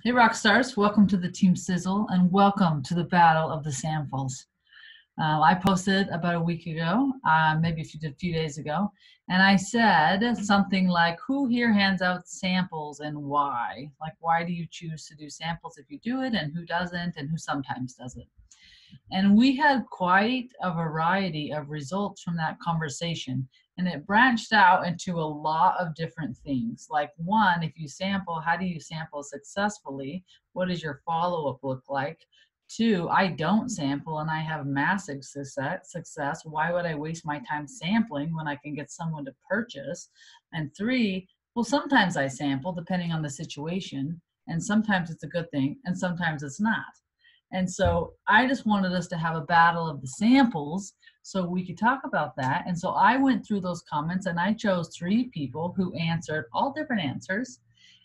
Hey, rock stars, welcome to the Team Sizzle and welcome to the Battle of the Samples. I posted about a week ago, maybe a few days ago, and I said something like, who here hands out samples and why? Like, why do you choose to do samples if you do it, and who doesn't, and who sometimes does it? And we had quite a variety of results from that conversation. And it branched out into a lot of different things. Like, one, if you sample, how do you sample successfully? What does your follow up look like? Two, I don't sample and I have massive success. Why would I waste my time sampling when I can get someone to purchase? And three, well, sometimes I sample depending on the situation, and sometimes it's a good thing, and sometimes it's not. And so I just wanted us to have a battle of the samples so we could talk about that. And so I went through those comments and I chose three people who answered all different answers.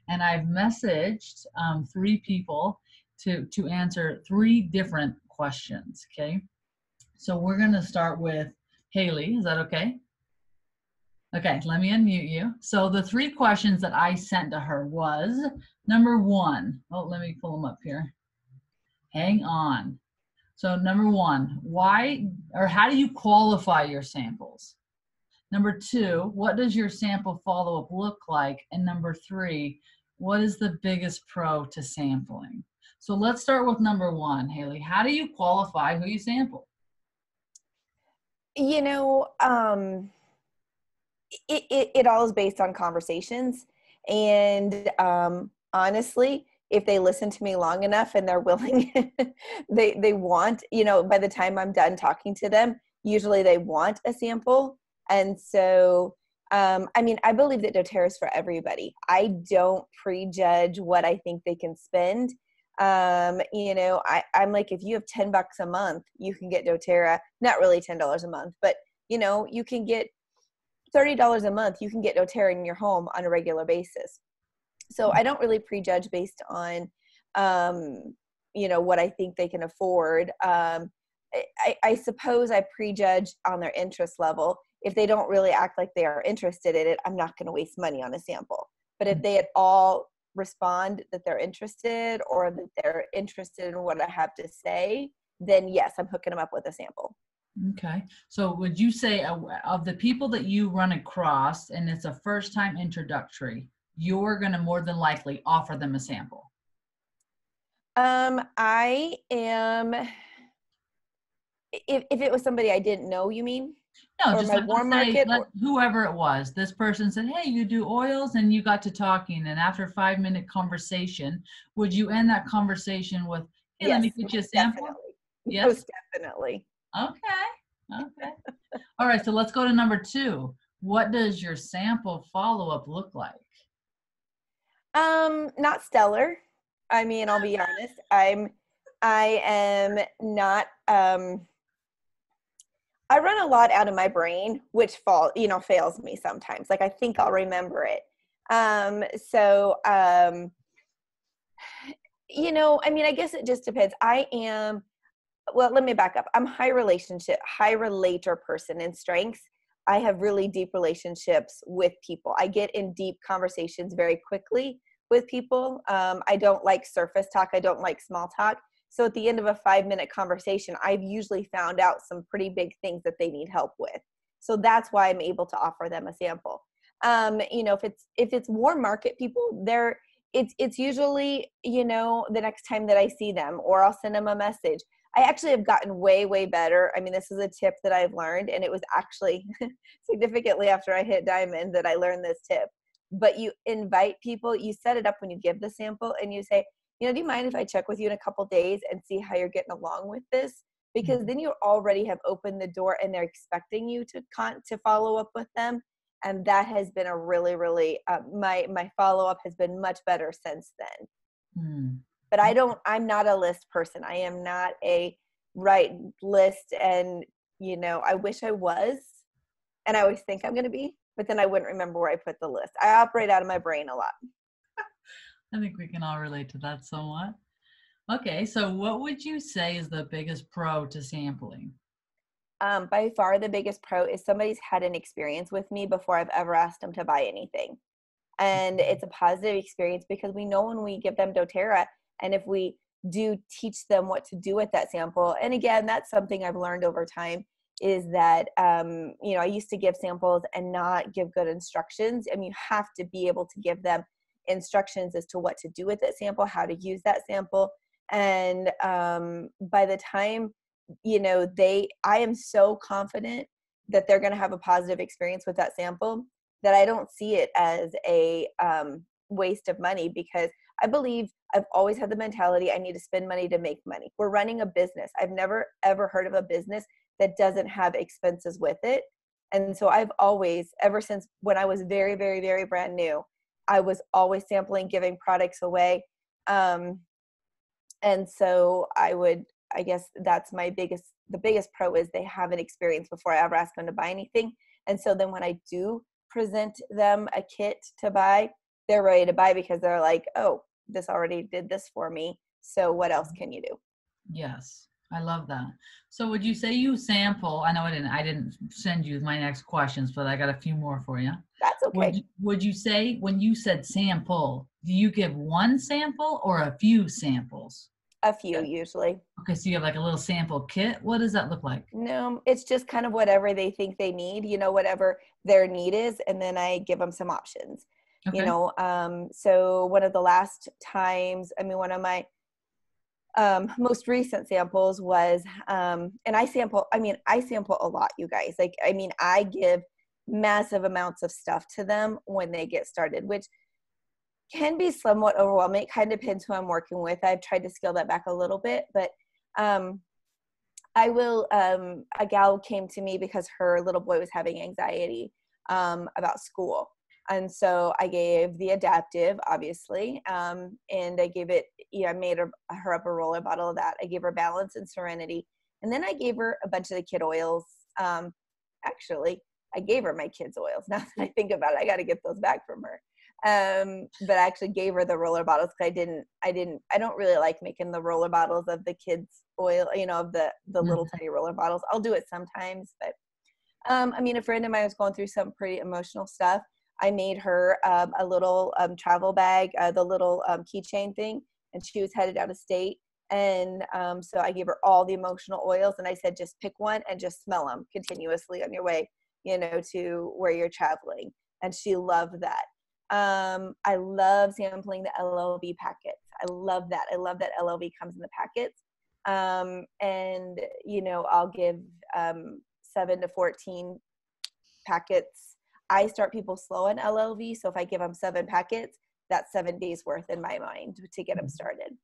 And I've messaged three people to answer three different questions. Okay. So we're going to start with Haley. Is that okay? Okay, let me unmute you. So the three questions that I sent to her was number one. Oh, let me pull them up here. Hang on. So number one, why or how do you qualify your samples? Number two, what does your sample follow-up look like? And number three, what is the biggest pro to sampling? So let's start with number one, Haley. How do you qualify who you sample? You know, it all is based on conversations. And honestly, if they listen to me long enough and they're willing, they want, by the time I'm done talking to them, usually they want a sample. And so, I believe that doTERRA is for everybody. I don't prejudge what I think they can spend. I'm like, if you have $10 a month, you can get doTERRA, not really $10 a month, but you can get $30 a month, you can get doTERRA in your home on a regular basis. So I don't really prejudge based on, what I think they can afford. I suppose I prejudge on their interest level. If they don't really act like they are interested in it, I'm not going to waste money on a sample. But if they at all respond that they're interested or that they're interested in what I have to say, then yes, I'm hooking them up with a sample. Okay. So would you say of the people that you run across and it's a first time introductory, you're going to more than likely offer them a sample? I am, if it was somebody I didn't know, you mean? No, Or just my like warm let's say market? Or, whoever it was, this person said, "Hey, you do oils," and you got to talking, and after a 5 minute conversation, would you end that conversation with, "Hey, let yes, me get you a most sample"? definitely. Yes. Most definitely. Okay. Okay. All right. So let's go to number two. What does your sample follow up look like? Not stellar. I mean, I'll be honest. I am not, I run a lot out of my brain, which fails me sometimes. Like I think I'll remember it. So, I guess it just depends. Well, let me back up. I'm high relator person in strengths. I have really deep relationships with people. I get in deep conversations very quickly with people. I don't like surface talk. I don't like small talk. So at the end of a 5-minute conversation, I've usually found out some pretty big things that they need help with. So that's why I'm able to offer them a sample. If it's warm market people, it's usually, the next time that I see them, or I'll send them a message. I actually have gotten way, way better. I mean, this is a tip that I've learned, and it was actually significantly after I hit diamond that I learned this tip. But you invite people, you set it up when you give the sample, and you say, do you mind if I check with you in a couple days and see how you're getting along with this? Because then you already have opened the door, and they're expecting you to follow up with them. And that has been a really, really, my follow up has been much better since then. Hmm. But I'm not a list person. I am not a write list, and I wish I was, and I always think I'm going to be, but then I wouldn't remember where I put the list. I operate out of my brain a lot. I think we can all relate to that somewhat. Okay, so what would you say is the biggest pro to sampling? By far the biggest pro is somebody's had an experience with me before I've ever asked them to buy anything. And it's a positive experience because we know when we give them doTERRA, and if we do teach them what to do with that sample, and again, that's something I've learned over time, is that I used to give samples and not give good instructions. I mean, you have to be able to give them instructions as to what to do with that sample, how to use that sample. And by the time I am so confident that they're going to have a positive experience with that sample, that I don't see it as a waste of money, because I believe I've always had the mentality I need to spend money to make money. We're running a business. I've never ever heard of a business that doesn't have expenses with it. And so I've always, ever since when I was very, very, very brand new, I was always sampling, giving products away. And so I guess that's the biggest pro is they have an experience before I ever ask them to buy anything. And so then when I do present them a kit to buy, they're ready to buy because they're like, oh, this already did this for me. So what else can you do? Yes. I love that. So would you say you sample? I know I didn't send you my next questions, but I got a few more for you. That's okay. Would you say, when you said sample, do you give one sample or a few samples? A few usually. Okay, so you have like a little sample kit. What does that look like? No, it's just kind of whatever they think they need, whatever their need is, and then I give them some options. Okay. So one of the last times, one of my most recent samples was, and I sample a lot, you guys. I give massive amounts of stuff to them when they get started, which can be somewhat overwhelming. It kind of depends who I'm working with. I've tried to scale that back a little bit, but a gal came to me because her little boy was having anxiety about school. And so I gave the Adaptive, obviously, and I gave it, I made her up a roller bottle of that. I gave her Balance and Serenity. And then I gave her a bunch of the kid oils. Actually, I gave her my kids' oils. Now that I think about it, I got to get those back from her. But I actually gave her the roller bottles because I don't really like making the roller bottles of the kids' oil, of the little tiny roller bottles. I'll do it sometimes, but a friend of mine was going through some pretty emotional stuff. I made her a little travel bag, the little keychain thing, and she was headed out of state. And so I gave her all the emotional oils, and I said, just pick one and just smell them continuously on your way, to where you're traveling. And she loved that. I love sampling the LLV packets. I love that. I love that LLV comes in the packets. And, I'll give 7 to 14 packets. I start people slow in LLV. So if I give them 7 packets, that's 7 days worth in my mind to get them started.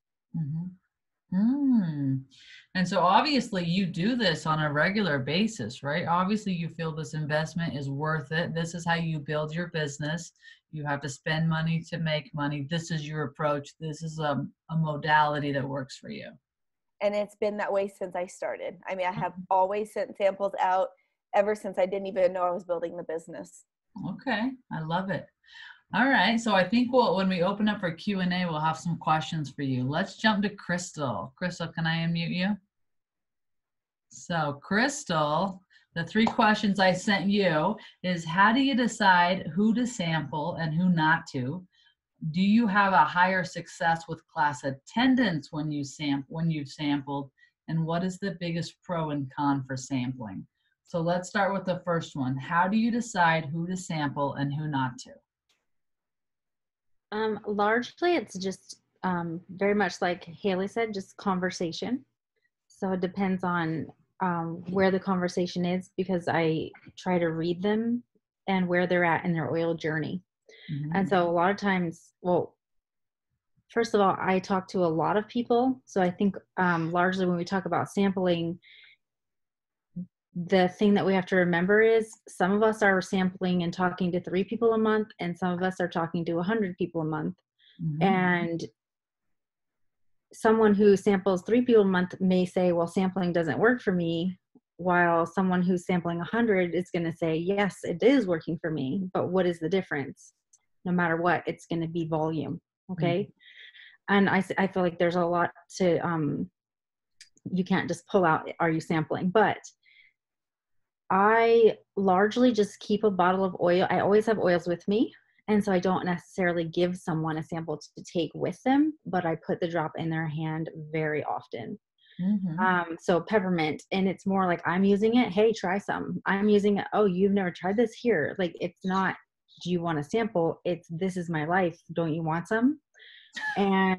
And so obviously you do this on a regular basis, right? Obviously you feel this investment is worth it. This is how you build your business. You have to spend money to make money. This is your approach. This is a modality that works for you. And it's been that way since I started. I have always sent samples out ever since I didn't even know I was building the business. Okay. I love it. All right. So I think when we open up for Q&A, we'll have some questions for you. Let's jump to Crystal. Crystal, can I unmute you? So Crystal, the 3 questions I sent you is, how do you decide who to sample and who not to? Do you have a higher success with class attendance when you've sampled? And what is the biggest pro and con for sampling? So let's start with the first one. How do you decide who to sample and who not to? Largely, it's just very much like Haley said, just conversation. So it depends on where the conversation is, because I try to read them and where they're at in their oil journey. And so a lot of times, first of all, I talk to a lot of people. So I think largely when we talk about sampling, the thing that we have to remember is some of us are sampling and talking to 3 people a month, and some of us are talking to 100 people a month. And someone who samples 3 people a month may say, well, sampling doesn't work for me, while someone who's sampling 100 is going to say, yes, it is working for me, but what is the difference? No matter what, it's going to be volume. Okay. And I feel like there's a lot to, you can't just pull out, are you sampling? But I largely just keep a bottle of oil. I always have oils with me, And so I don't necessarily give someone a sample to take with them, but I put the drop in their hand very often. So peppermint, and it's more like, I'm using it. Hey, try some. I'm using it. Oh, you've never tried this? Here. Like, it's not, do you want a sample? It's, this is my life. Don't you want some? And,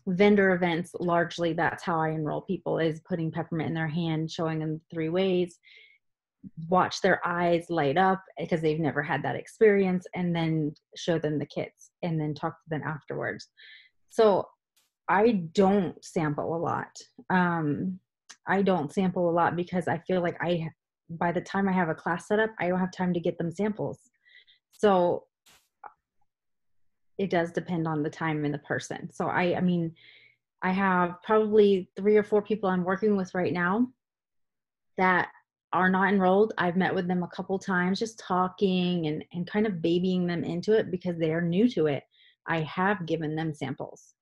vendor events, largely that's how I enroll people, is putting peppermint in their hand, showing them 3 ways, watch their eyes light up because they've never had that experience, and then show them the kits and then talk to them afterwards. So I don't sample a lot. I don't sample a lot because I feel like by the time I have a class set up, I don't have time to get them samples. So it does depend on the time and the person. So I mean, I have probably 3 or 4 people I'm working with right now that are not enrolled. I've met with them a couple times, just talking and kind of babying them into it because they are new to it. I have given them samples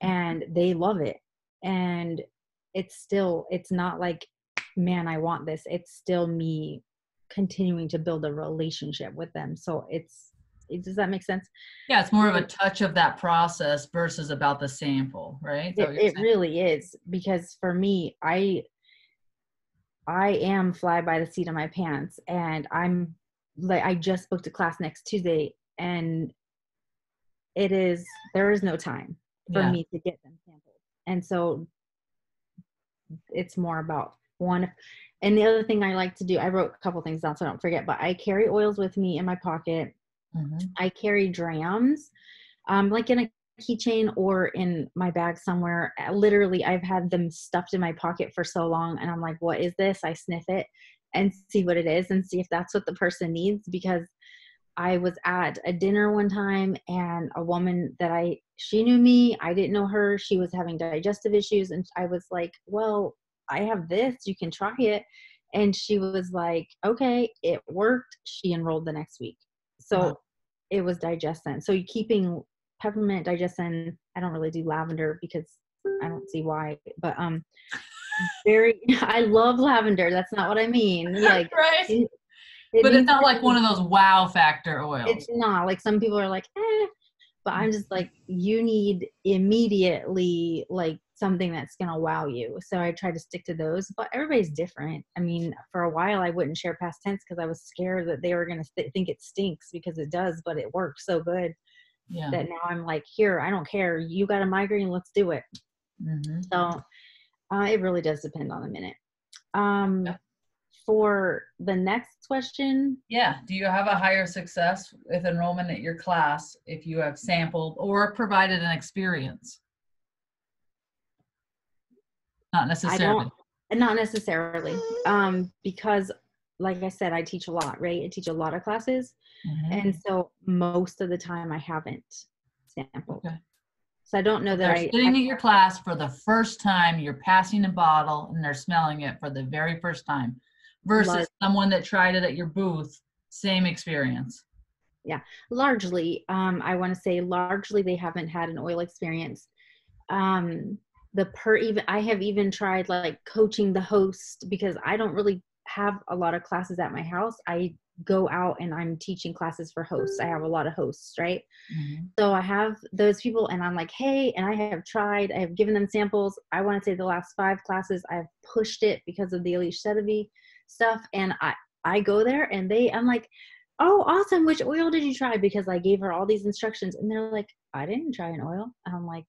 and they love it. And it's not like, man, I want this. It's still me continuing to build a relationship with them. So does that make sense? Yeah, it's more of a touch of that process versus about the sample, right? It really is, because for me, I am fly by the seat of my pants, and I'm like, I just booked a class next Tuesday, and there is no time for me to get them sampled. And so it's more about one. And the other thing I like to do, I wrote a couple things down so I don't forget, but I carry oils with me in my pocket. I carry drams, like in a keychain or in my bag somewhere. Literally, I've had them stuffed in my pocket for so long, and I'm like, what is this? I sniff it and see what it is and see if that's what the person needs. Because I was at a dinner one time, and a woman she knew me, I didn't know her. She was having digestive issues, and I was like, well, I have this, you can try it. And she was like, okay, it worked. She enrolled the next week. So it was Digescent. So keeping peppermint, Digescent. I don't really do lavender because I don't see why, but I love lavender. That's not what I mean. Like, right. But it's not like one of those wow factor oils. It's not. Like, some people are like, but I'm just like, you need immediately like something that's going to wow you. So I try to stick to those, but everybody's different. I mean, for a while I wouldn't share past tense because I was scared that they were going to think it stinks, because it does, but it works so good that now I'm like, here, I don't care. You got a migraine, let's do it. So it really does depend on the minute. For the next question. Do you have a higher success with enrollment at your class if you have sampled or provided an experience? Not necessarily. Not necessarily. Because like I said, I teach a lot, right? I teach a lot of classes. And so most of the time I haven't sampled. So I don't know that they're sitting at your class for the first time, you're passing a bottle and they're smelling it for the very first time, versus someone that tried it at your booth, same experience. Yeah, largely. I want to say largely they haven't had an oil experience. I have even tried like coaching the host, because I don't really have a lot of classes at my house. I go out and I'm teaching classes for hosts. I have a lot of hosts, right? So I have those people, and I'm like, hey, and I have given them samples. I want to say the last 5 classes I've pushed it because of the Elish Sedavi stuff. And I go there and I'm like, oh, awesome. Which oil did you try? Because I gave her all these instructions, and they're like, I didn't try an oil. And I'm like,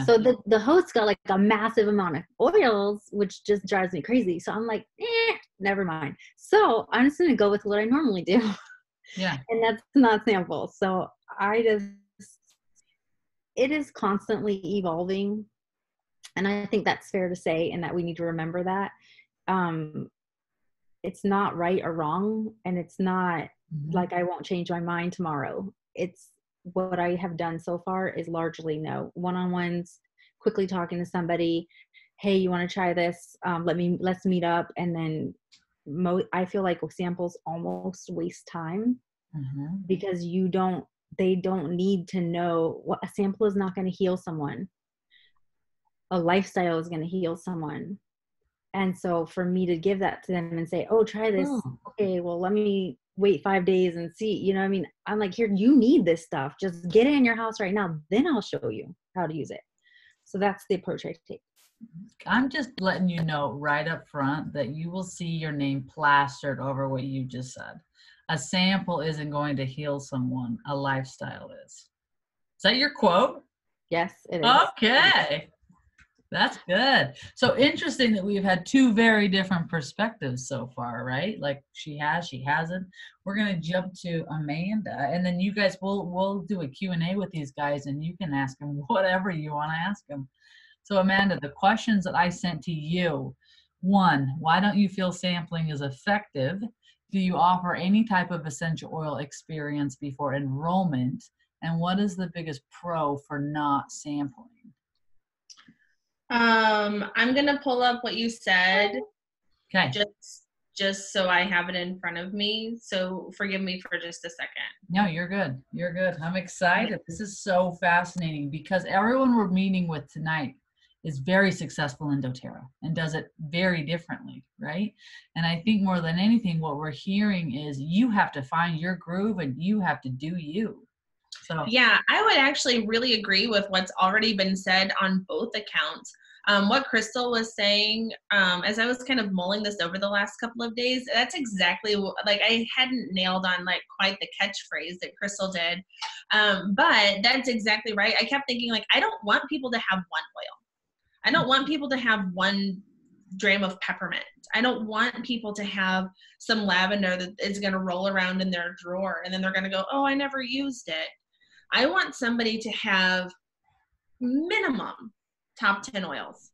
so the host got like a massive amount of oils, which just drives me crazy. So I'm like, never mind. So I'm just going to go with what I normally do. And that's not sample. So it is constantly evolving. And I think that's fair to say, and that we need to remember that. It's not right or wrong. And it's not like I won't change my mind tomorrow. It's what I have done so far is largely no. One-on-ones, quickly talking to somebody. Hey, you want to try this? Let's meet up. And then I feel like samples almost waste time because they don't need to know what a sample is not going to heal someone. A lifestyle is going to heal someone. And so for me to give that to them and say, oh, try this. Okay, well, let me wait 5 days and see, you know what I mean? I'm like, here, you need this stuff. Just get it in your house right now. Then I'll show you how to use it. So that's the approach I take. I'm just letting you know right up front that you will see your name plastered over what you just said. A sample isn't going to heal someone, a lifestyle is. Is that your quote? Yes, it is. Okay. That's good. So interesting that we've had two very different perspectives so far, right? Like she hasn't. We're going to jump to Amanda, and then you guys we'll do a Q&A with these guys, and you can ask them whatever you want to ask them. So Amanda, the questions that I sent to you: 1, why don't you feel sampling is effective? Do you offer any type of essential oil experience before enrollment? And what is the biggest pro for not sampling? I'm gonna pull up what you said, Okay. just so I have it in front of me. So forgive me for just a second. No, you're good. You're good. I'm excited. This is so fascinating because everyone we're meeting with tonight is very successful in doTERRA and does it very differently, right? And I think more than anything, what we're hearing is you have to find your groove and you have to do you. So yeah, I would actually really agree with what's already been said on both accounts. What Crystal was saying, as I was kind of mulling this over the last couple of days, that's exactly like I hadn't nailed on like quite the catchphrase that Crystal did, but that's exactly right. I kept thinking like I don't want people to have one oil. I don't want people to have one dram of peppermint. I don't want people to have some lavender that is going to roll around in their drawer and then they're going to go, oh, I never used it. I want somebody to have minimum top 10 oils,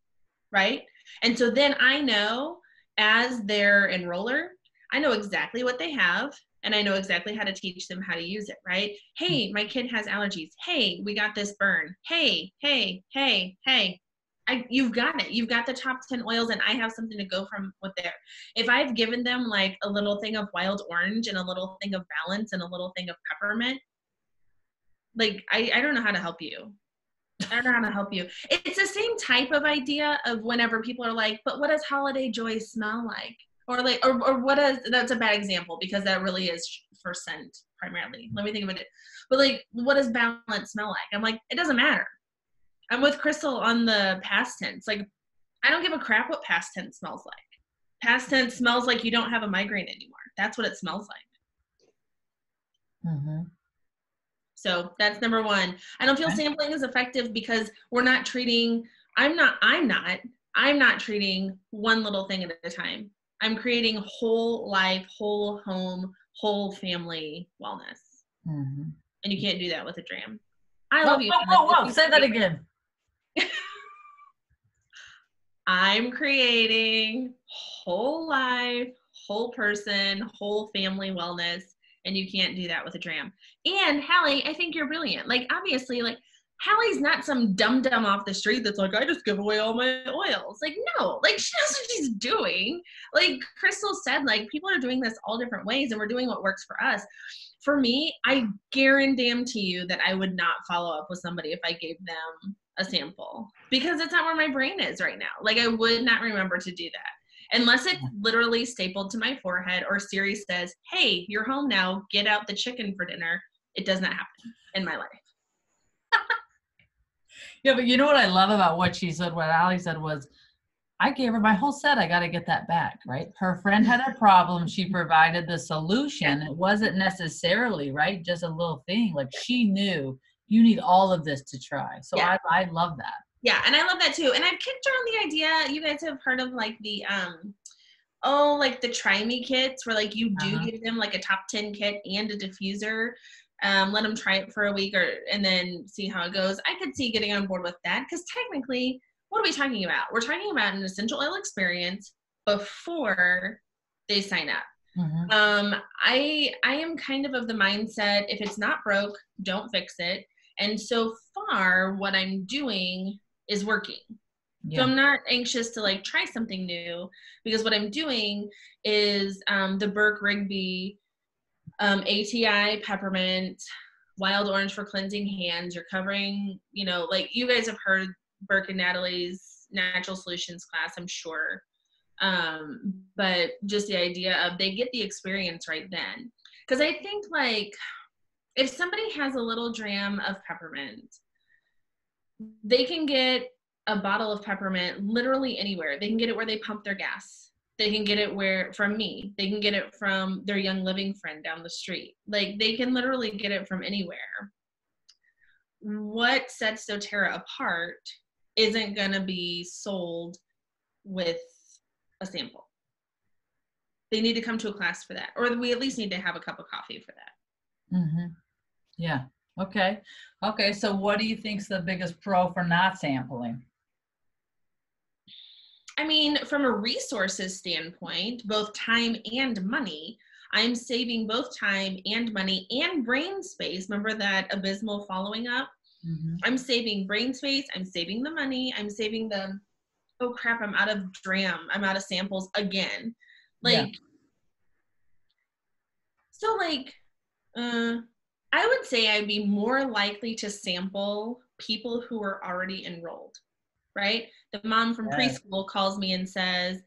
right? And so then I know as their enroller, I know exactly what they have and I know exactly how to teach them how to use it, right? Hey, my kid has allergies. Hey, we got this burn. Hey. You've got it. You've got the top 10 oils and I have something to go from with there. If I've given them like a little thing of wild orange and a little thing of balance and a little thing of peppermint, like, I don't know how to help you. I don't know how to help you. It's the same type of idea of whenever people are like, but what does holiday joy smell like? Or like, or what is, that's a bad example because that really is for scent primarily. Let me think of it. But like, what does balance smell like? I'm like, it doesn't matter. I'm with Crystal on the past tense. Like, I don't give a crap what past tense smells like. Past tense smells like you don't have a migraine anymore. That's what it smells like. mm-hmm. So that's number 1. I don't feel sampling is effective because we're not treating, I'm not treating one little thing at a time. I'm creating whole life, whole home, whole family wellness. Mm-hmm. And you can't do that with a dram. I love you. Whoa. Say that again. I'm creating whole life, whole person, whole family wellness. And you can't do that with a dram. And Hallie, I think you're brilliant. Like, obviously, like, Hallie's not some dum-dum off the street that's like, I just give away all my oils. Like, no, like, she knows what she's doing. Like Crystal said, like, people are doing this all different ways and we're doing what works for us. For me, I guarantee you that I would not follow up with somebody if I gave them a sample because it's not where my brain is right now. Like, I would not remember to do that. Unless it's literally stapled to my forehead or Siri says, hey, you're home now, get out the chicken for dinner. It does not happen in my life. Yeah, but you know what I love about what she said, what Allie said was, I gave her my whole set. I got to get that back, right? Her friend had a problem. She provided the solution. It wasn't necessarily, right, just a little thing. Like she knew you need all of this to try. So yeah. I love that. Yeah, and I love that too. And I've kicked around the idea, you guys have heard of like the, like the Try Me kits where like you do give them like a top 10 kit and a diffuser. Let them try it for a week and then see how it goes. I could see getting on board with that because technically, what are we talking about? We're talking about an essential oil experience before they sign up. Mm-hmm. I am kind of the mindset, if it's not broke, don't fix it. And so far, what I'm doing is working. Yeah. So I'm not anxious to like try something new because what I'm doing is the Burke Rigby ATI peppermint, wild orange for cleansing hands. You're covering, you know, like you guys have heard Burke and Natalie's natural solutions class, I'm sure. But just the idea of they get the experience right then. Because I think like if somebody has a little dram of peppermint, they can get a bottle of peppermint literally anywhere. They can get it where they pump their gas. They can get it from me. They can get it from their Young Living friend down the street. Like they can literally get it from anywhere. What sets doTERRA apart isn't going to be sold with a sample. They need to come to a class for that, or we at least need to have a cup of coffee for that. Mm-hmm. Yeah. Okay. Okay. So what do you think's the biggest pro for not sampling? I mean, from a resources standpoint, both time and money, I'm saving both time and money and brain space. Remember that abysmal following up? Mm-hmm. I'm saving brain space. I'm saving the money. I'm saving the, oh crap, I'm out of dram. I'm out of samples again. Like, Yeah. so like, I would say I'd be more likely to sample people who are already enrolled, right? The mom from preschool calls me and says,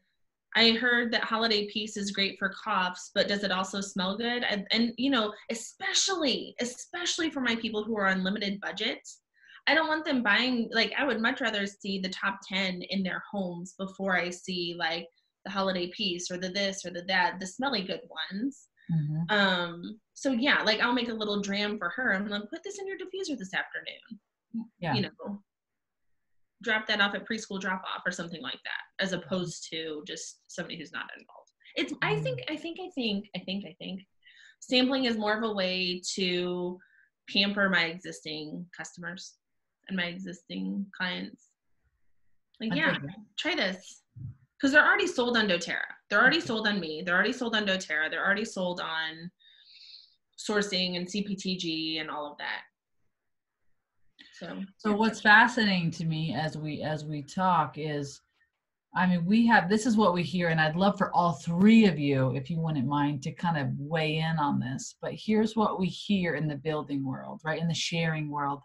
I heard that Holiday Peace is great for coughs, but does it also smell good? And you know, especially for my people who are on limited budgets, I don't want them buying, like, I would much rather see the top 10 in their homes before I see like the Holiday Peace or the this or the that, the smelly good ones. Mm-hmm. So yeah, like I'll make a little dram for her. I'm like, put this in your diffuser this afternoon. Yeah. You know, drop that off at preschool drop off or something like that, as opposed to just somebody who's not involved. It's, I think sampling is more of a way to pamper my existing customers and my existing clients. Like, yeah, try this. Because they're already sold on doTERRA. They're already sold on me. They're already sold on doTERRA. They're already sold on sourcing and CPTG and all of that. So what's fascinating to me as we talk is, I mean, this is what we hear, and I'd love for all three of you, if you wouldn't mind, to kind of weigh in on this. But here's what we hear in the building world, right? In the sharing world.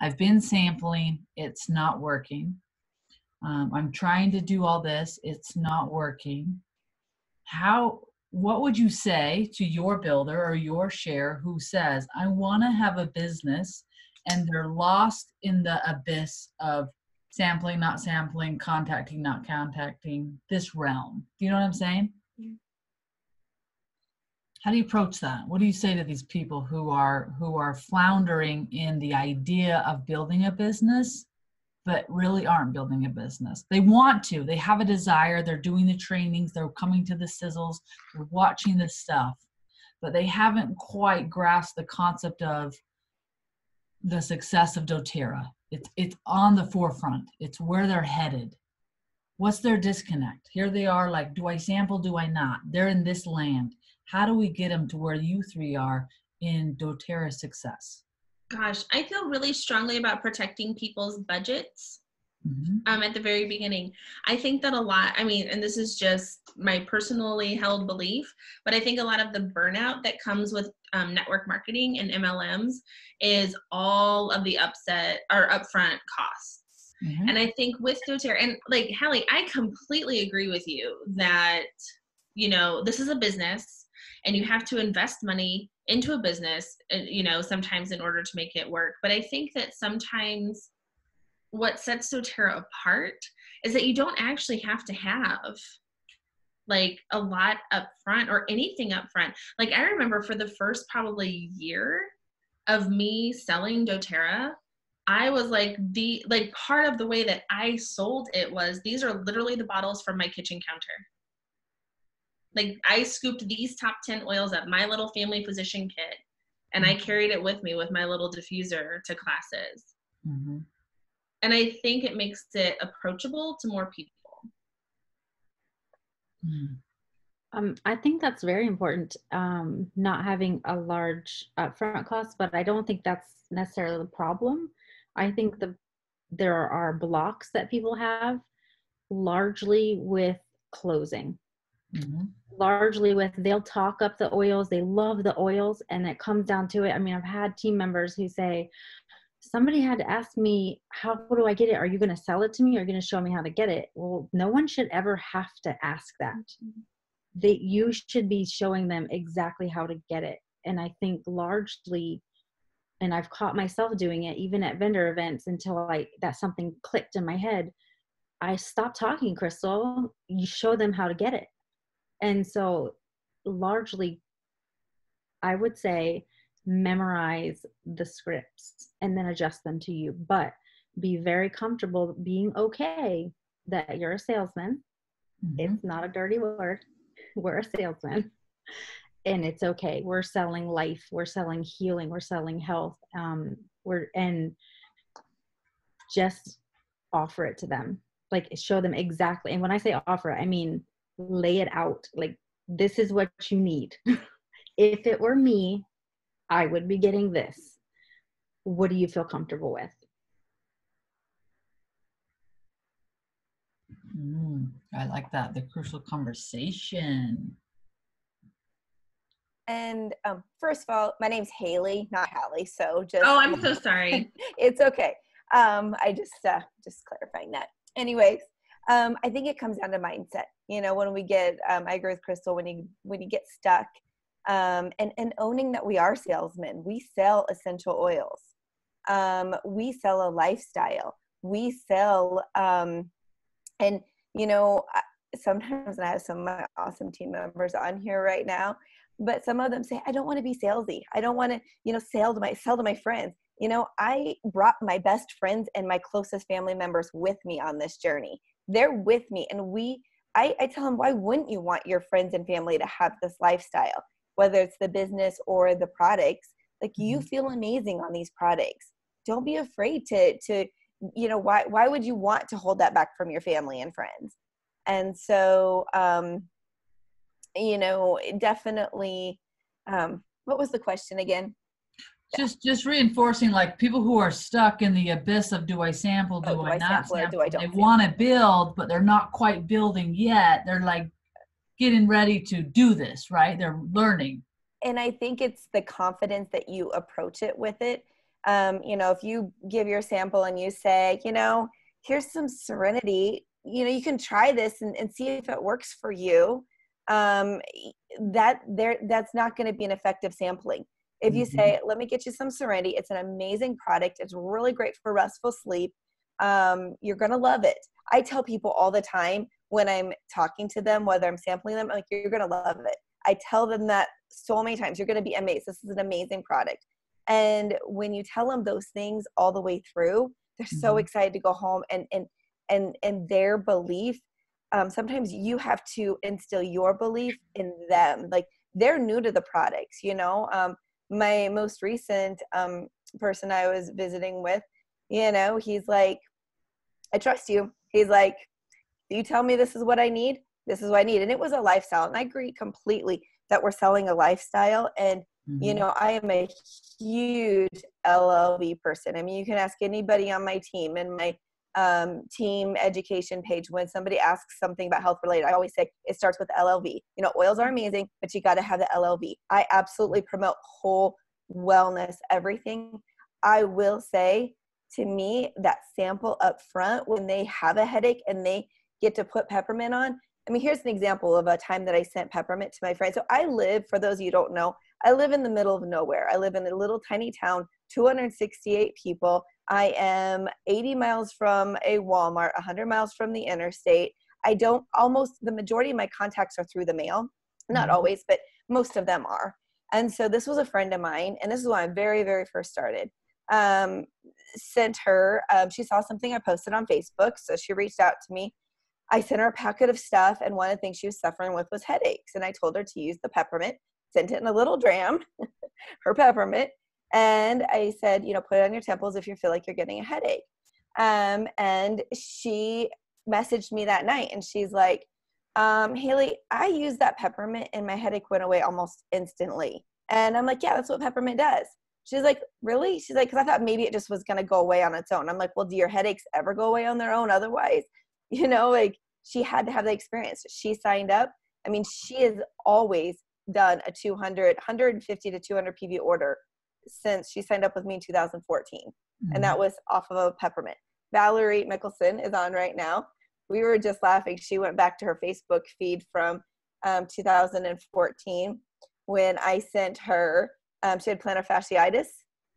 I've been sampling, it's not working. I'm trying to do all this, it's not working. What would you say to your builder or your share who says, I want to have a business, and they're lost in the abyss of sampling, not sampling, contacting, not contacting, this realm? Do you know what I'm saying? Yeah. How do you approach that? What do you say to these people who are floundering in the idea of building a business, but really aren't building a business? They want to, they have a desire, they're doing the trainings, they're coming to the sizzles, they're watching this stuff, but they haven't quite grasped the concept of the success of doTERRA. It's on the forefront. It's where they're headed. What's their disconnect? Here they are, like, do I sample, do I not? They're in this land. How do we get them to where you three are in doTERRA success? Gosh, I feel really strongly about protecting people's budgets. At the very beginning. I think that a lot, I mean, and this is just my personally held belief, but I think a lot of the burnout that comes with network marketing and MLMs is all of the upfront costs. And I think with doTERRA, and like Hallie, I completely agree with you that, you know, this is a business and you have to invest money into a business, you know, sometimes in order to make it work. But I think that sometimes what sets doTERRA apart is that you don't actually have to have like a lot up front or anything up front. Like I remember for the first probably year of me selling doTERRA, I was like part of the way that I sold it was, these are literally the bottles from my kitchen counter. Like I scooped these top 10 oils up, my little family physician kit, and I carried it with me with my little diffuser to classes. And I think it makes it approachable to more people. I think that's very important, not having a large upfront cost, but I don't think that's necessarily the problem. I think there are blocks that people have, largely with closing. Largely with, they'll talk up the oils, they love the oils, and it comes down to it. I mean, I've had team members who say, somebody had to ask me, how do I get it? Are you going to sell it to me? Or are you going to show me how to get it? Well, no one should ever have to ask that. you should be showing them exactly how to get it. And I think largely, and I've caught myself doing it even at vendor events until that something clicked in my head. I stopped talking, Crystal. You show them how to get it. And so largely, I would say memorize the scripts and then adjust them to you, but be very comfortable being okay that you're a salesman. Mm-hmm. It's not a dirty word. We're a salesman, and it's okay. We're selling life. We're selling healing. We're selling health. And just offer it to them. Like, show them exactly. And when I say offer it, I mean lay it out. Like, this is what you need. If it were me, I would be getting this. What do you feel comfortable with? I like that. The crucial conversation. And first of all, my name's Haley, not Hallie. So just Oh, I'm so sorry. it's okay. I just clarifying that. Anyways, I think it comes down to mindset. You know, when we get, I agree with Crystal. When you get stuck, and owning that we are salesmen, we sell essential oils. We sell a lifestyle. We sell, and you know, sometimes I have some of my awesome team members on here right now, but some of them say, I don't want to be salesy. I don't want to, you know, sell to my friends. You know, I brought my best friends and my closest family members with me on this journey. They're with me. And I tell them, why wouldn't you want your friends and family to have this lifestyle, whether it's the business or the products? Like, you feel amazing on these products. Don't be afraid to, you know, why would you want to hold that back from your family and friends? And so, you know, definitely, what was the question again? Just reinforcing, like, people who are stuck in the abyss of, do I sample, do I not sample? Do I don't They sample? want to build, but they're not quite building yet. They're like getting ready to do this, right? They're learning. And I think it's the confidence that you approach it with it. You know, if you give your sample and you say, you know, here's some Serenity, you know, you can try this and see if it works for you. That's not going to be an effective sampling. If you say, let me get you some Serenity, it's an amazing product. It's really great for restful sleep. You're going to love it. I tell people all the time when I'm talking to them, whether I'm sampling them, I'm like, you're going to love it. I tell them that so many times. You're going to be amazed. This is an amazing product. And when you tell them those things all the way through, they're so excited to go home and their belief. Sometimes you have to instill your belief in them. Like, they're new to the products, you know. My most recent person I was visiting with, you know, he's like, I trust you. He's like, you tell me this is what I need, this is what I need. And it was a lifestyle. And I agree completely that we're selling a lifestyle. And, you know, I am a huge LLV person. I mean, you can ask anybody on my team and my team education page. When somebody asks something about health related, I always say it starts with LLV. You know, oils are amazing, but you got to have the LLV. I absolutely promote whole wellness, everything. I will say, to me, that sample up front when they have a headache and they get to put peppermint on. I mean, here's an example of a time that I sent peppermint to my friend. So I live, for those of you who don't know, I live in the middle of nowhere. I live in a little tiny town, 268 people. I am 80 miles from a Walmart, 100 miles from the interstate. The majority of my contacts are through the mail. Not always, but most of them are. And so this was a friend of mine, and this is when I very, very first started. Sent her, she saw something I posted on Facebook, so she reached out to me. I sent her a packet of stuff, and one of the things she was suffering with was headaches. And I told her to use the peppermint, sent it in a little dram, her peppermint. And I said, you know, put it on your temples if you feel like you're getting a headache. And she messaged me that night, and she's like, Haley, I used that peppermint and my headache went away almost instantly. And I'm like, yeah, that's what peppermint does. She's like, really? She's like, because I thought maybe it just was going to go away on its own. I'm like, well, do your headaches ever go away on their own otherwise? You know, like, she had to have the experience. She signed up. I mean, she has always done a 150 to 200 PV order since she signed up with me in 2014. And that was off of a peppermint. Valerie Mickelson is on right now. We were just laughing. She went back to her Facebook feed from 2014, when I sent her, she had plantar fasciitis,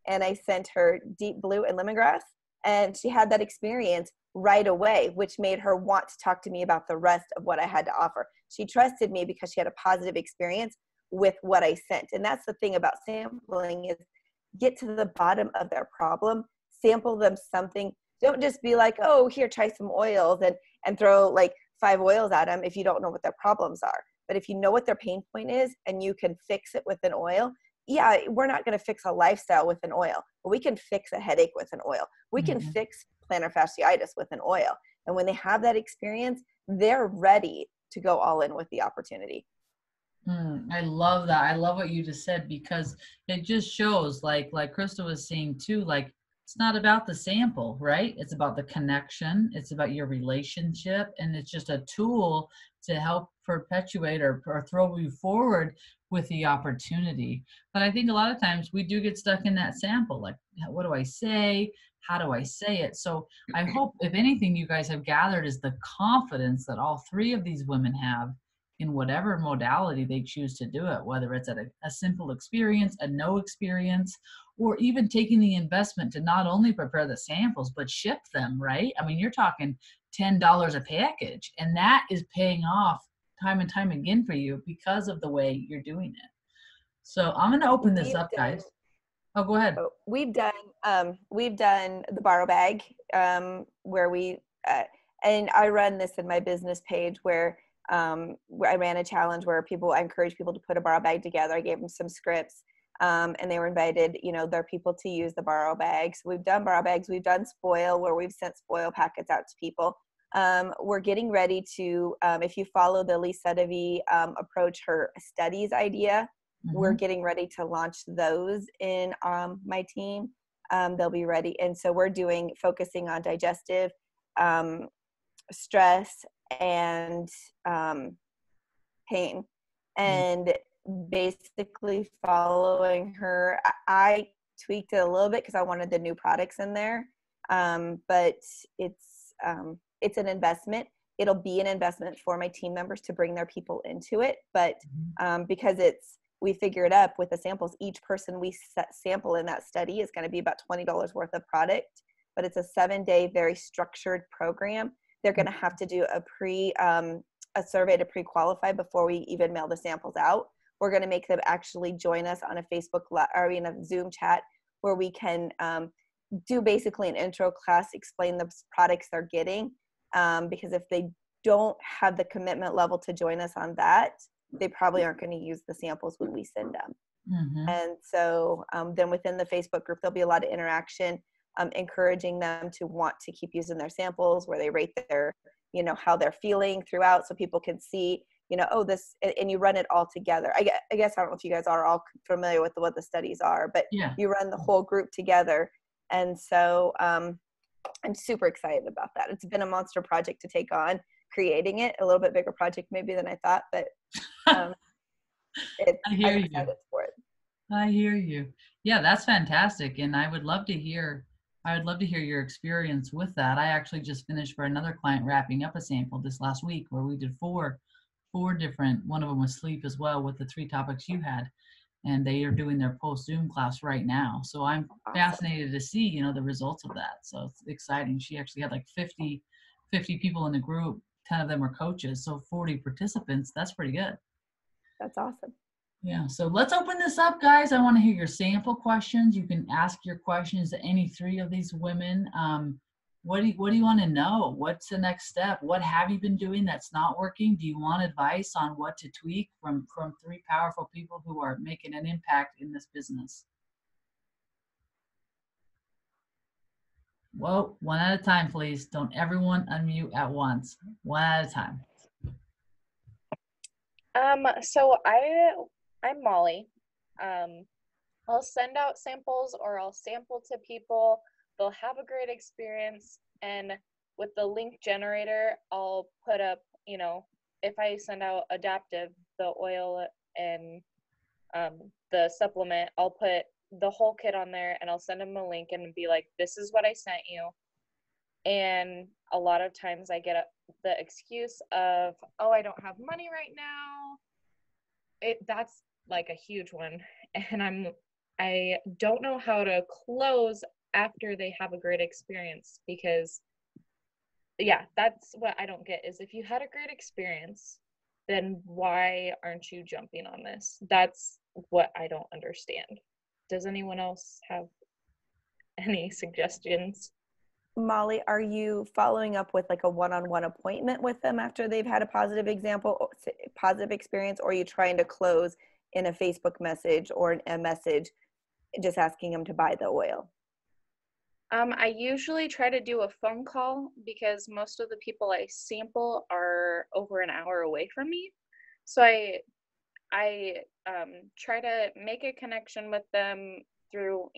and I sent her Deep Blue and lemongrass, and she had that experience right away, which made her want to talk to me about the rest of what I had to offer. She trusted me because she had a positive experience with what I sent. And that's the thing about sampling, is get to the bottom of their problem, sample them something. Don't just be like, oh, here, try some oils and throw like 5 oils at them if you don't know what their problems are. But if you know what their pain point is and you can fix it with an oil, yeah, we're not going to fix a lifestyle with an oil, but we can fix a headache with an oil. We can fix plantar fasciitis with an oil. And when they have that experience, they're ready to go all in with the opportunity. I love that. I love what you just said, because it just shows, like Krista was saying too, like it's not about the sample, right? It's about the connection. It's about your relationship, and it's just a tool to help perpetuate or throw you forward with the opportunity. But I think a lot of times we do get stuck in that sample, like, what do I say? How do I say it? So I hope, if anything, you guys have gathered is the confidence that all 3 of these women have in whatever modality they choose to do it, whether it's at a simple experience, a no experience, or even taking the investment to not only prepare the samples, but ship them, right? I mean, you're talking $10 a package, and that is paying off time and time again for you because of the way you're doing it. So I'm going to open this up, guys. Oh, go ahead. We've done the borrow bag, where we, and I run this in my business page, where I ran a challenge where I encourage people to put a borrow bag together. I gave them some scripts, and they were invited, their people to use the borrow bags. We've done borrow bags. We've done spoil, where we've sent spoil packets out to people. We're getting ready to, if you follow the Lisa DeVee approach, her studies idea, we're getting ready to launch those in my team. They'll be ready. And so we're focusing on digestive, stress, and pain, and basically following her. I tweaked it a little bit because I wanted the new products in there, but it's an investment. It'll be an investment for my team members to bring their people into it, but because we figure it up with the samples, each person we sample in that study is going to be about $20 worth of product, but it's a 7-day, very structured program. They're going to have to do a survey to pre-qualify before we even mail the samples out. We're going to make them actually join us on a a Zoom chat, where we can do basically an intro class, explain the products they're getting, because if they don't have the commitment level to join us on that, they probably aren't going to use the samples when we send them. And so then within the Facebook group, there'll be a lot of interaction, encouraging them to want to keep using their samples, where they rate their, how they're feeling throughout, so people can see, this, and you run it all together. I guess, I don't know if you guys are all familiar with what the studies are, but you run the whole group together. And so I'm super excited about that. It's been a monster project to take on, creating it, a little bit bigger project maybe than I thought, but I'm excited for it. I hear you. Yeah, that's fantastic. And I would love to hear your experience with that. I actually just finished for another client wrapping up a sample this last week, where we did four different, one of them was sleep as well, with the 3 topics you had. And they are doing their post Zoom class right now. So I'm fascinated to see, the results of that. So it's exciting. She actually had like 50 people in the group. 10 of them were coaches. So 40 participants. That's pretty good. That's awesome. Yeah. So let's open this up, guys. I want to hear your sample questions. You can ask your questions to any 3 of these women. What do you want to know? What's the next step? What have you been doing that's not working? Do you want advice on what to tweak from 3 powerful people who are making an impact in this business? Whoa, one at a time, please. Don't everyone unmute at once. One at a time. So I'm Molly. I'll send out samples, or I'll sample to people. They'll have a great experience, and with the link generator, I'll put up, if I send out Adaptive, the oil and the supplement, I'll put the whole kit on there, and I'll send them a link and be like, this is what I sent you. And a lot of times I get the excuse of, oh, I don't have money right now. That's like a huge one. And I don't know how to close after they have a great experience, because yeah, that's what I don't get, is if you had a great experience, then why aren't you jumping on this? That's what I don't understand. Does anyone else have any suggestions? Molly, are you following up with like a one-on-one appointment with them after they've had a positive experience, or are you trying to close in a Facebook message or a message just asking them to buy the oil? I usually try to do a phone call because most of the people I sample are over an hour away from me. So I try to make a connection with them through,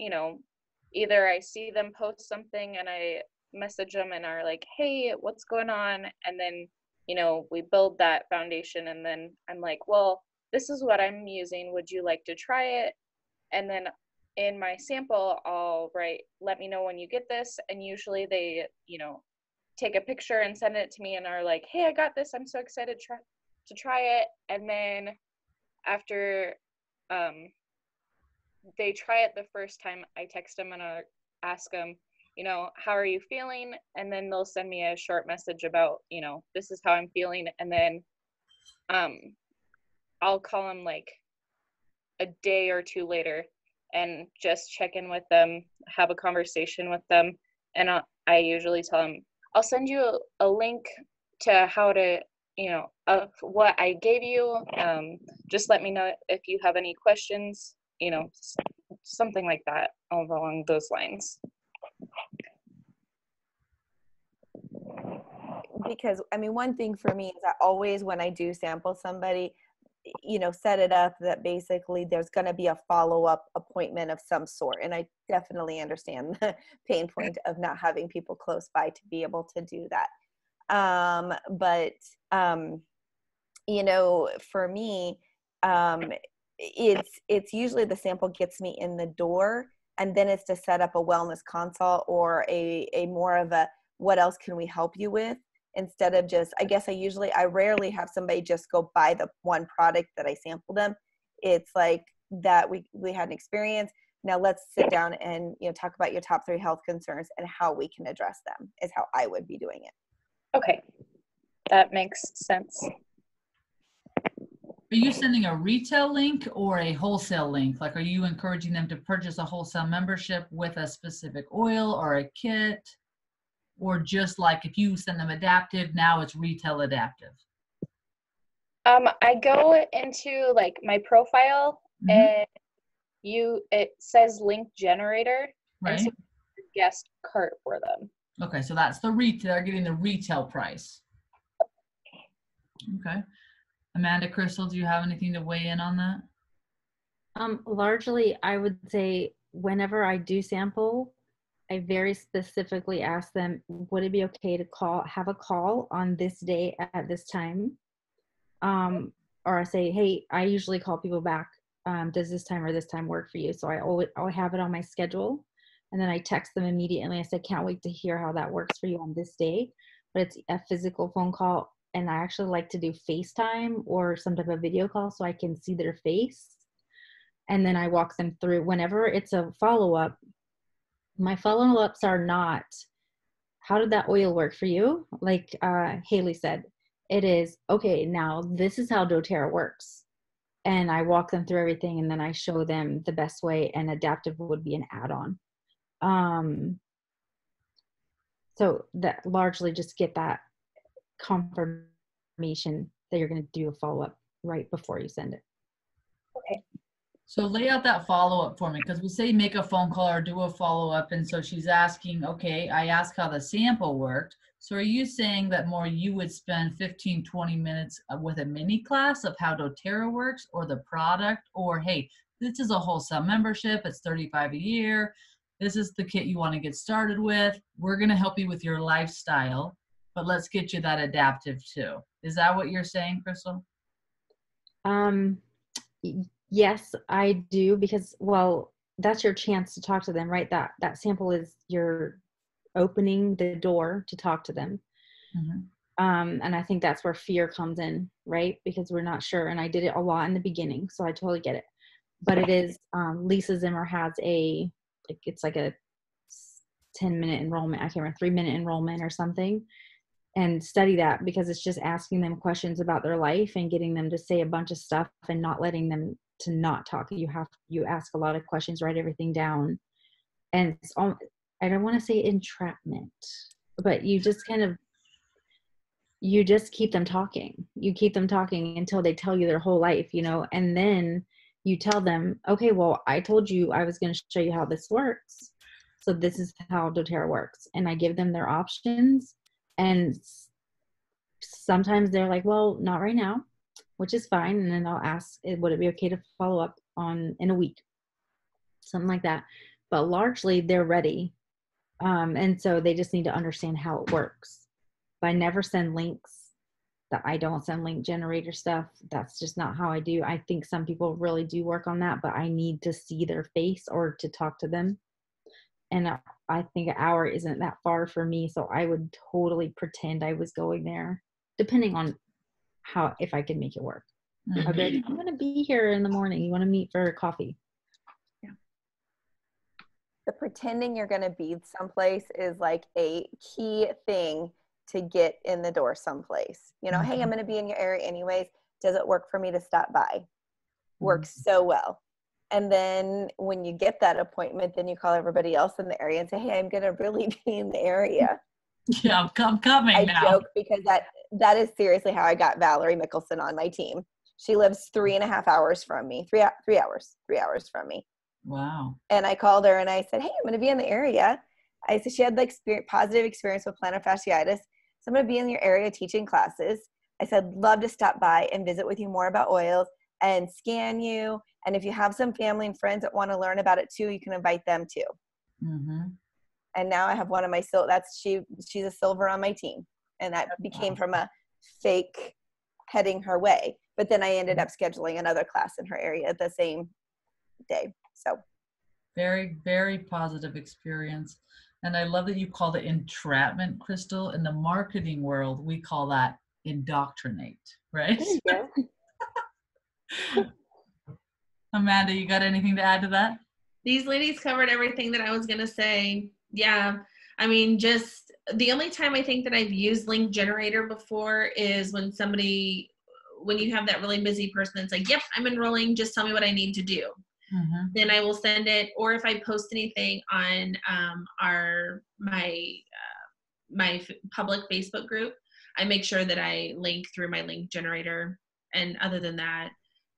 either I see them post something and I message them and are like, hey, what's going on? And then, we build that foundation, and then I'm like, well, this is what I'm using. Would you like to try it? And then in my sample, I'll write, let me know when you get this. And usually they, take a picture and send it to me and are like, hey, I got this. I'm so excited to try it. And then after they try it the first time, I text them and I ask them, how are you feeling? And then they'll send me a short message about, this is how I'm feeling. And then I'll call them like a day or two later and just check in with them, have a conversation with them. And I usually tell them, I'll send you a link to how to, of what I gave you. Just let me know if you have any questions, something like that along those lines. Because one thing for me is that always when I do sample somebody, set it up that basically there's going to be a follow-up appointment of some sort. And I definitely understand the pain point of not having people close by to be able to do that. But for me, it's usually the sample gets me in the door, and then it's to set up a wellness consult or a more of a, what else can we help you with? Instead of just, I rarely have somebody just go buy the one product that I sampled them. It's like that we had an experience. Now let's sit down and, talk about your top 3 health concerns and how we can address them, is how I would be doing it. Okay. That makes sense. Are you sending a retail link or a wholesale link? Like, are you encouraging them to purchase a wholesale membership with a specific oil or a kit? Or just like if you send them adaptive, now it's retail adaptive? I go into like my profile, and it says link generator, right? And so guest cart for them. Okay, so that's the retail. They're getting the retail price. Okay, Amanda, Crystal, do you have anything to weigh in on that? Largely, I would say whenever I do sample, I very specifically ask them, would it be okay to have a call on this day at this time? Or I say, hey, I usually call people back. Does this time or this time work for you? So I'll have it on my schedule. And then I text them immediately. I said, can't wait to hear how that works for you on this day. But it's a physical phone call. And I actually like to do FaceTime or some type of video call so I can see their face. And then I walk them through. Whenever it's a follow-up, my follow-ups are not, how did that oil work for you? Like Haley said, it is, okay, now this is how doTERRA works. And I walk them through everything, and then I show them the best way, and adaptive would be an add-on. So that largely just get that confirmation that you're going to do a follow-up right before you send it. Okay. So lay out that follow-up for me, because we say make a phone call or do a follow-up. And so she's asking, okay, I asked how the sample worked. So are you saying that more you would spend 15, 20 minutes with a mini class of how doTERRA works, or the product, or hey, this is a wholesale membership, it's $35 a year. This is the kit you want to get started with. We're going to help you with your lifestyle, but let's get you that adaptive too. Is that what you're saying, Crystal? Yes, I do, because, well, that's your chance to talk to them, right? That sample is your opening the door to talk to them. Mhm. And I think that's where fear comes in, right? Because we're not sure. And I did it a lot in the beginning, so I totally get it. But it is, Lisa Zimmer has it's like a 10-minute enrollment. I can't remember, 3-minute enrollment or something. And study that, because it's just asking them questions about their life and getting them to say a bunch of stuff and not letting them to not talk. You ask a lot of questions, write everything down. And it's all, I don't want to say entrapment, but you just keep them talking. You keep them talking until they tell you their whole life, and then you tell them, okay, well, I told you I was going to show you how this works. So this is how doTERRA works. And I give them their options. And sometimes they're like, well, not right now, which is fine. And then I'll ask, would it be okay to follow up in a week? Something like that. But largely they're ready. And so they just need to understand how it works. But I never send links. That I don't send link generator stuff. That's just not how I do. I think some people really do work on that, but I need to see their face or to talk to them. And I think an hour isn't that far for me. So I would totally pretend I was going there, depending on if I can make it work. Mhm. I'd be like, I'm going to be here in the morning. You want to meet for coffee? The pretending you're going to be someplace is like a key thing to get in the door someplace. Hey, I'm going to be in your area anyways. Does it work for me to stop by? Works so well. And then when you get that appointment, then you call everybody else in the area and say, hey, I'm going to really be in the area. Yeah, I'm coming I now. joke because that is seriously how I got Valerie Mickelson on my team. She lives 3.5 hours from me, 3 hours from me. Wow. And I called her and I said, hey, I'm going to be in the area. I said, she had positive experience with plantar fasciitis. So I'm going to be in your area teaching classes. I said, love to stop by and visit with you more about oils and scan you. And if you have some family and friends that want to learn about it too, you can invite them too. Mm-hmm. And now I have one of my she's a silver on my team. And that became from a fake heading her way. But then I ended up scheduling another class in her area the same day. So very, very positive experience. And I love that you called it entrapment, Crystal. In the marketing world, we call that indoctrinate, right? there you go. Amanda, you got anything to add to that? These ladies covered everything that I was going to say. Yeah. I mean, just the only time I think that I've used link generator before is when you have that really busy person that's like, yep, I'm enrolling. Just tell me what I need to do. Mm-hmm. Then I will send it. Or if I post anything on my public Facebook group, I make sure that I link through my link generator. And other than that,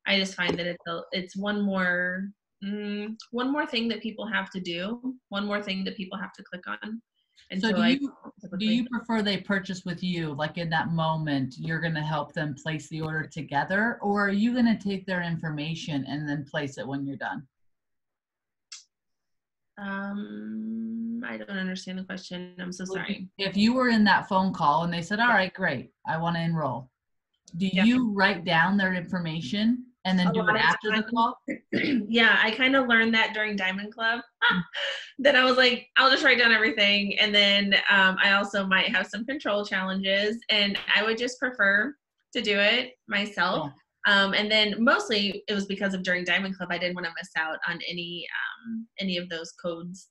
I just find that it's one more thing that people have to do, one more thing that people have to click on. And so do you prefer they purchase with you, like in that moment you're going to help them place the order together, or are you going to take their information and then place it when you're done? I don't understand the question. I'm so sorry. If you were in that phone call and they said, all right, great, I want to enroll, do you write down their information and then do it after the call? Yeah, I kind of learned that during Diamond Club. Then I was like, I'll just write down everything. And then I also might have some control challenges, and I would just prefer to do it myself. Yeah. And then mostly it was because of during Diamond Club, I didn't want to miss out on any of those codes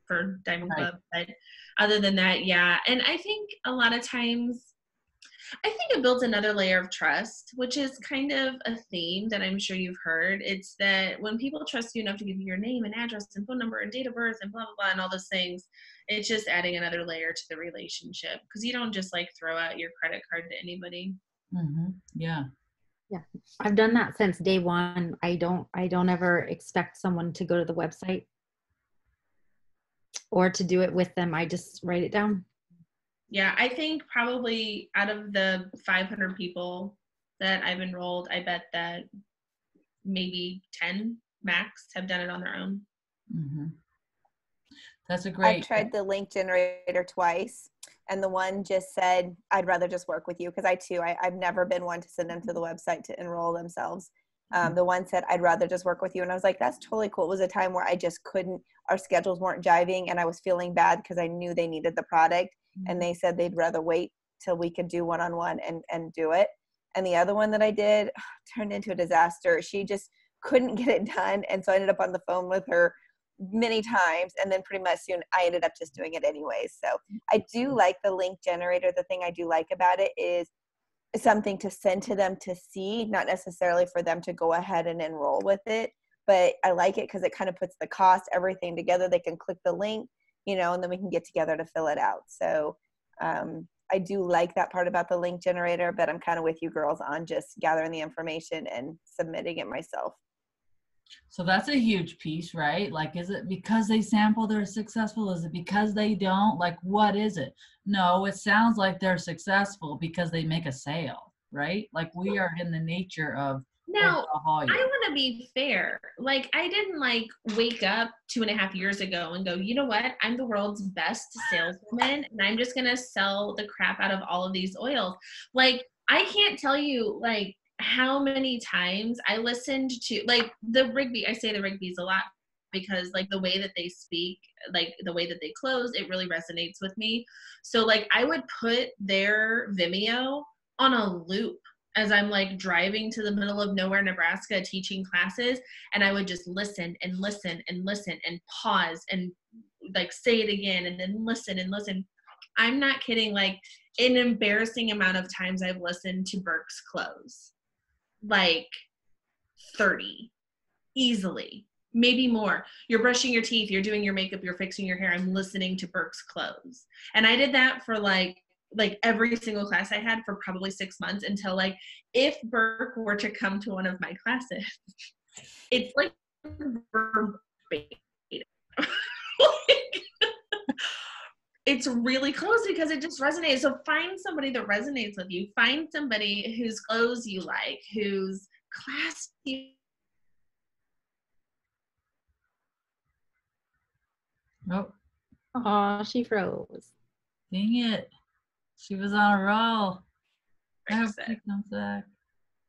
for Diamond Club. But other than that, yeah. And I think a lot of times, I think it builds another layer of trust, which is kind of a theme that I'm sure you've heard. It's that when people trust you enough to give you your name and address and phone number and date of birth and blah, blah, blah, and all those things, it's just adding another layer to the relationship, because you don't just like throw out your credit card to anybody. Mm-hmm. Yeah. Yeah. I've done that since day one. I don't ever expect someone to go to the website or to do it with them. I just write it down. Yeah, I think probably out of the 500 people that I've enrolled, I bet that maybe 10 max have done it on their own. Mm-hmm. That's a great. I've tried the link generator twice, and the one just said, I'd rather just work with you, because I've never been one to send them to the website to enroll themselves. The one said, I'd rather just work with you. And I was like, that's totally cool. It was a time where I just couldn't, our schedules weren't jiving and I was feeling bad because I knew they needed the product. And they said they'd rather wait till we could do one-on-one and do it. And the other one that I did turned into a disaster. She just couldn't get it done. And so I ended up on the phone with her many times. And then pretty much soon I ended up just doing it anyways. So I do like the link generator. The thing I do like about it is something to send to them to see, not necessarily for them to go ahead and enroll with it. But I like it because it kind of puts the cost, everything together. They can click the link, and then we can get together to fill it out. So I do like that part about the link generator, but I'm kind of with you girls on just gathering the information and submitting it myself. So that's a huge piece, right? Like, is it because they sample they're successful? Is it because they don't? Like, what is it? No, it sounds like they're successful because they make a sale, right? Like, we are in the nature of Now, volume. I want to be fair. Like, I didn't wake up 2.5 years ago and go, you know what? I'm the world's best saleswoman and I'm just going to sell the crap out of all of these oils. Like, I can't tell you how many times I listened to the Rigby. I say the Rigby's a lot because the way that they speak, the way that they close, it really resonates with me. So I would put their Vimeo on a loop as I'm driving to the middle of nowhere, Nebraska, teaching classes, and I would just listen and listen and listen and pause and say it again and then listen and listen. I'm not kidding. An embarrassing amount of times I've listened to Burke's Close, 30 easily, maybe more. You're brushing your teeth, you're doing your makeup, you're fixing your hair. I'm listening to Burke's Close, and I did that for every single class I had for probably 6 months until if Burke were to come to one of my classes, it's verbatim. It's really close because it just resonates. So find somebody that resonates with you. Find somebody whose clothes you like, whose class you. Oh, she froze. Dang it. She was on a roll. I hope Sick. she comes back.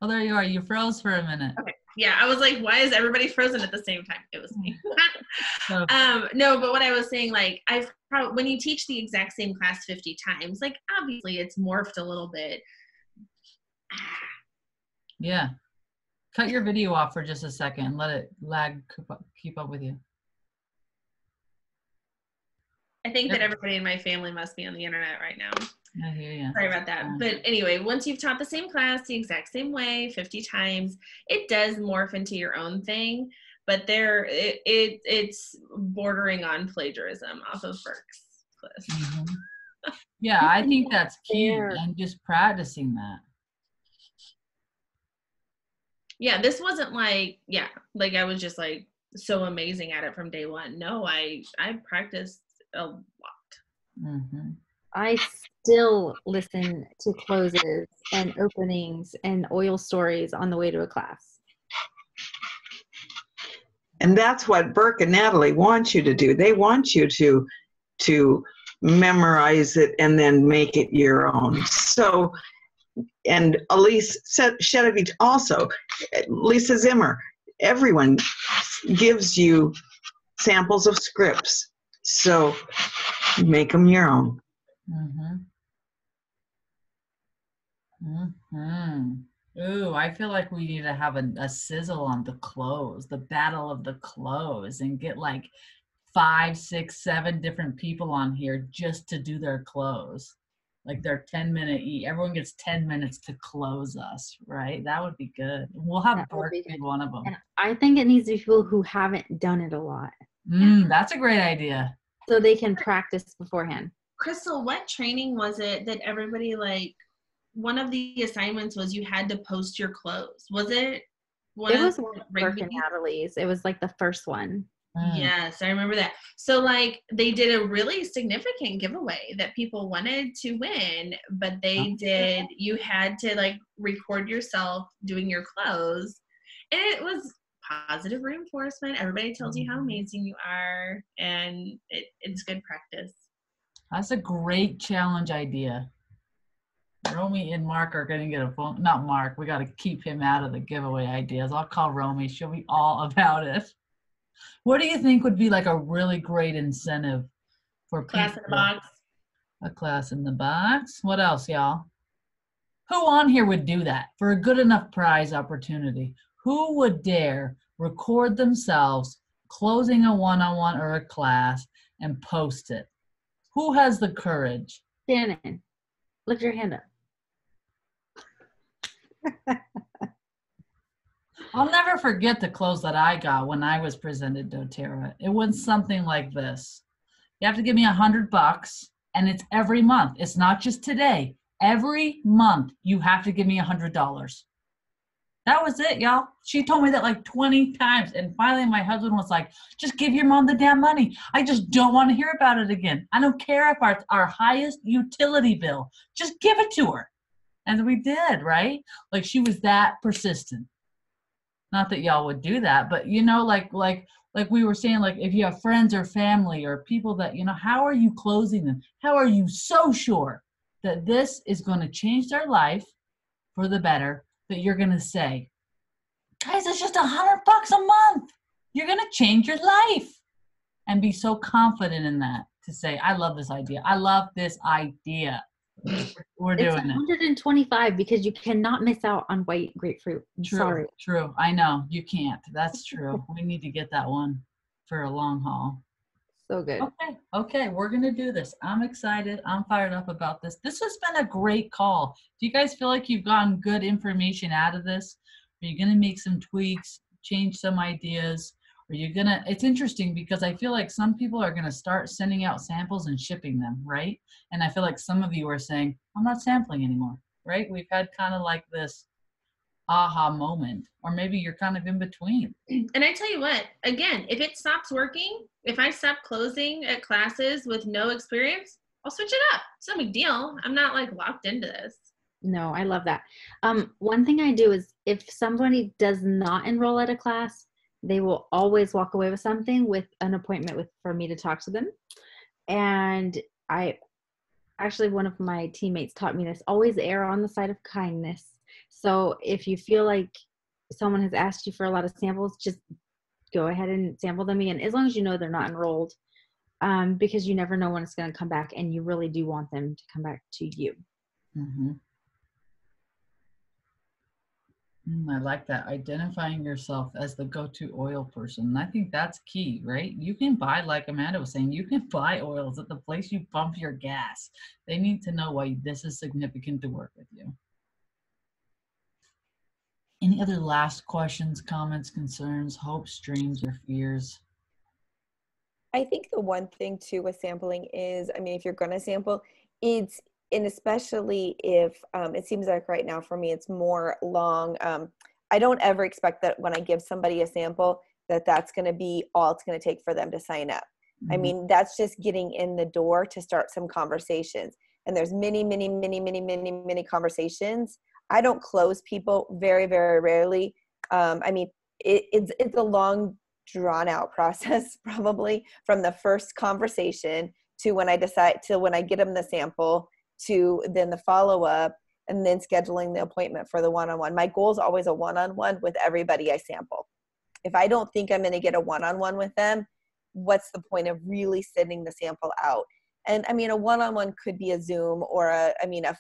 Oh, there you are. You froze for a minute. Okay. Yeah, I was like, why is everybody frozen at the same time? It was me. So, No, but what I was saying, I've probably, when you teach the exact same class 50 times, obviously it's morphed a little bit. yeah. Cut your video off for just a second and let it keep up with you. I think that everybody in my family must be on the internet right now. I hear you. Sorry about that. But anyway, once you've taught the same class the exact same way 50 times, it does morph into your own thing. But it's bordering on plagiarism off of Burke's list. Mm-hmm. Yeah, I think that's key, and just practicing that. Yeah, this wasn't I was just so amazing at it from day one. No, I practiced a lot. Mm-hmm. I still listen to closes and openings and oil stories on the way to a class. And that's what Burke and Natalie want you to do. They want you to memorize it and then make it your own. So, and Elise Shedevich also, Lisa Zimmer, everyone gives you samples of scripts. So make them your own. Mm-hmm. Mm-hmm. Ooh, I feel like we need to have a sizzle on the close, the battle of the close, and get 5, 6, 7 different people on here just to do their close. They're 10-minute each. Everyone gets 10 minutes to close us, right? That would be good. We'll have Burke be one of them. And I think it needs to be people who haven't done it a lot. That's a great idea. So they can practice beforehand. Crystal, what training was it that everybody one of the assignments was you had to post your clothes? Was it one It of was the one of Burke and Natalie's. It was the first one. Yes, I remember that. So they did a really significant giveaway that people wanted to win, but you had to record yourself doing your clothes, and it was positive reinforcement. Everybody tells you how amazing you are, and it's good practice. That's a great challenge idea. Romy and Mark are going to get a phone. Not Mark. We got to keep him out of the giveaway ideas. I'll call Romy. She'll be all about it. What do you think would be like a really great incentive for people? Class in the box. A class in the box. What else, y'all? Who on here would do that for a good enough prize opportunity? Who would dare record themselves closing a one-on-one or a class and post it? Who has the courage? Shannon, lift your hand up. I'll never forget the clothes that I got when I was presented doTERRA. It was something like this. You have to give me $100, and it's every month. It's not just today. Every month you have to give me $100. That was it, y'all. She told me that like 20 times. And finally my husband was like, just give your mom the damn money. I just don't want to hear about it again. I don't care if it's our highest utility bill. Just give it to her. And we did, right? Like she was that persistent. Not that y'all would do that, but you know, like we were saying, like if you have friends or family or people that, you know, how are you closing them? How are you so sure that this is going to change their life for the better, that you're going to say, guys, it's just $100 a month. You're going to change your life, and be so confident in that to say, I love this idea. I love this idea. We're doing It's it. 125 because you cannot miss out on white grapefruit. I'm True, sorry. true. I know you can't. That's true. We need to get that one for a long haul. So good. Okay, we're gonna do this. I'm excited. I'm fired up about this. This has been a great call. Do you guys feel like you've gotten good information out of this? Are you gonna make some tweaks, change some ideas? Are you gonna, it's interesting because I feel like some people are gonna start sending out samples and shipping them, right? And I feel like some of you are saying, I'm not sampling anymore, right? We've had kind of like this aha moment, or maybe you're kind of in between. And I tell you what, again, if it stops working, if I stop closing at classes with no experience, I'll switch it up. It's no big deal. I'm not like locked into this. No, I love that. One thing I do is if somebody does not enroll at a class, they will always walk away with something, with an appointment for me to talk to them. And one of my teammates taught me this: always err on the side of kindness. So if you feel like someone has asked you for a lot of samples, just go ahead and sample them again, as long as you know they're not enrolled, because you never know when it's going to come back, and you really do want them to come back to you. Mm-hmm. I like that. Identifying yourself as the go-to oil person. I think that's key, right? You can buy, like Amanda was saying, you can buy oils at the place you pump your gas. They need to know why this is significant to work with you. Any other last questions, comments, concerns, hopes, dreams, or fears? I think the one thing too with sampling is, I mean, if you're going to sample, and especially if it seems like right now for me, it's more long. I don't ever expect that when I give somebody a sample, that's going to be all it's going to take for them to sign up. Mm-hmm. I mean, that's just getting in the door to start some conversations. And there's many conversations. I don't close people very, very rarely. I mean, it's a long, drawn out process, probably from the first conversation to when I decide to when I get them the sample to then the follow up and then scheduling the appointment for the one-on-one. My goal is always a one-on-one with everybody I sample. If I don't think I'm going to get a one-on-one with them, what's the point of really sending the sample out? And I mean, a one-on-one could be a Zoom or a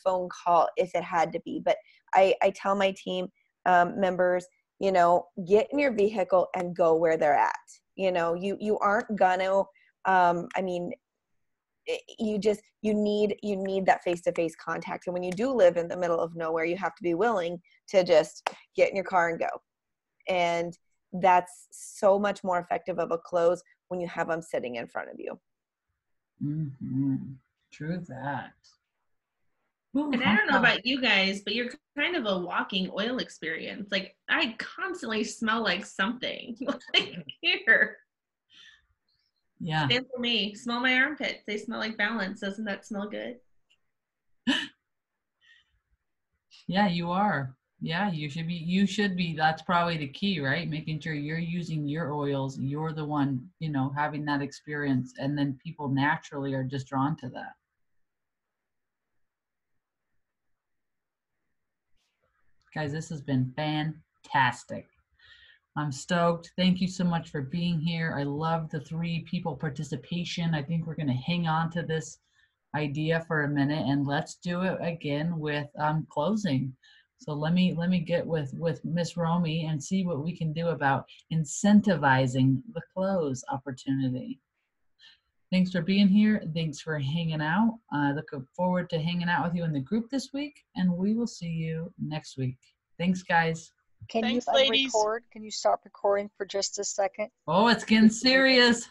phone call if it had to be. But I tell my team members, you know, get in your vehicle and go where they're at. You know, you aren't gonna, you need that face-to-face contact. And when you do live in the middle of nowhere, you have to be willing to just get in your car and go. And that's so much more effective of a close when you have them sitting in front of you. Mm-hmm. True that. Ooh, and I don't know about you guys, but you're kind of a walking oil experience. Like, I constantly smell like something. Like, here. Yeah. Stand for me. Smell my armpits. They smell like balance. Doesn't that smell good? Yeah, you are. Yeah, you should be. That's probably the key, right? Making sure you're using your oils. You're the one, you know, having that experience. And then people naturally are just drawn to that. Guys, this has been fantastic. I'm stoked. Thank you so much for being here. I love the 3 people participation. I think we're going to hang on to this idea for a minute, and let's do it again with closing. So let me get with Miss Romy and see what we can do about incentivizing the close opportunity. Thanks for being here. Thanks for hanging out. Looking forward to hanging out with you in the group this week, and we will see you next week. Thanks, guys. Can Thanks, you ladies. record? Can you stop recording for just a second? Oh, it's getting serious.